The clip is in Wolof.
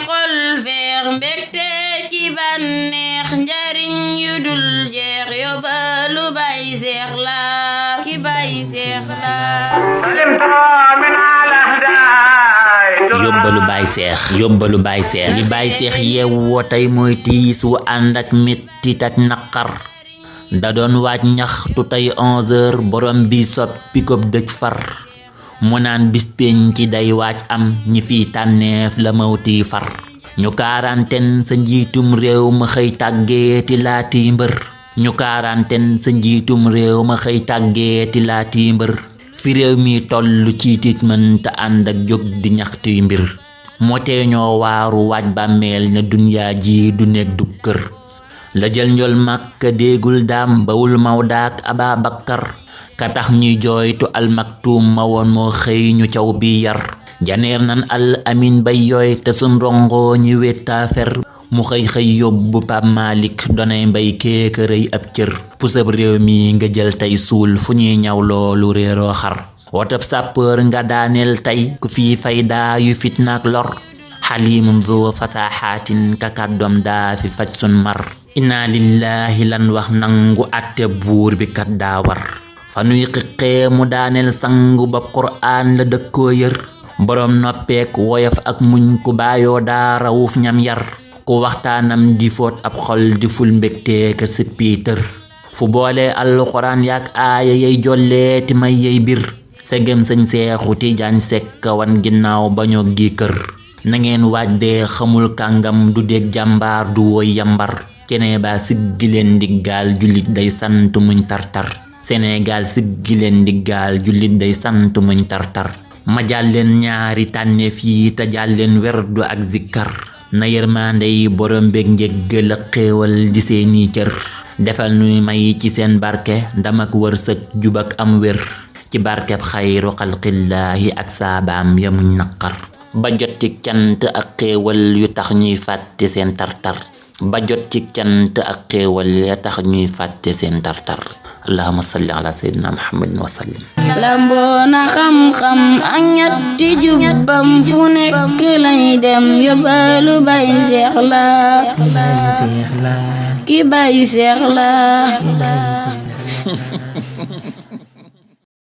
xol feex mbégte ci bànneex njariñ yu dul jeex yóbbalu Baay Seex la ki Baay Seex la yóbbalu Baay Seex li Baay Seex yeewoo tey mooy tiis wu ànd ak mettit ak naqar da doon waaj ñaxtu tey 11h borom bi soppi ko dëj far mu naan bis pénc ci day waaj am ñi fi tànneef la mawti far ñu quarantaine sa njiitum réew ma xëy tàggeeti laati mbër ñu quarantaine sa njiitum réew ma xëy tàggeeti laati mbër fi réew mi tollu ci tiit mën te ànd ak jóg di ñaxtuy mbir moo tee ñoo waaru waaj bàmmeel na dunyaa ji du nekk du kër la jël njol Makka déegul daam bawul Mawdaak Ababakar ka tax ñuy jooytu almaktuum ma woon moo xëy ñu caw bi yar janeer nan al amin bay yooy te sun rongo ñi wettaafer mu xëy yóbbu Pape Malick donay mbay kéeka rëy ab cër pusab réew mi nga jël tey suul fu ñuy ñaw loolu réeroo xar wotab sàppër nga daaneel tey ku fii faydaa yu fitnaak lor xalimun du fasaxaatin ka kàddoom daa fi faj sun mar inna lillahi lan wax nangu atte buur bi kat daa war fa nuy xiqee mu daaneel sangu ba qur'aan la dëkkoo yër boroom noppeek woyof ak muñ ku baayoo daa rawuf ñam yar ku waxtaanam di foot ab xol di ful mbégtee ka sippiitër fu boole alxuraan yaak aaya yay jolleeti may yay bir segem sëñ Seexu Tijaan Sekk wan ginnaaw bañoo gi kër na ngeen waaj dee xamul kàngam du dégg jàmbaar du woy yambar cene ba siggi leen ndiggaal jullit day sant muñ tartar Sénégal siggi leen ndiggaal jullit day sant muñ tartar ma jàll leen ñaari tànneef yi te jàll leen werdu ak zikkar na yërmande yi borom beeg njéggal ak xéewal di seeni cër defal nuy may ci seen barke ndam ak wërsëg jub ak am wér ci barkeb xayru xalqillaahi ak saabaam yamuñ naqar ba jot ci cant ak xéewal yu tax ñuy fàtte seen tartar ba jot ci cant ak xéewal ya tax ñuy fàtte seen tartar allahumma salli ala sayyidina muhammadin wa sallim lamboona xam-xam ak ñetti jubbam fu nekk lay dem yóbbalu Baay Seex la ki Baay Seex la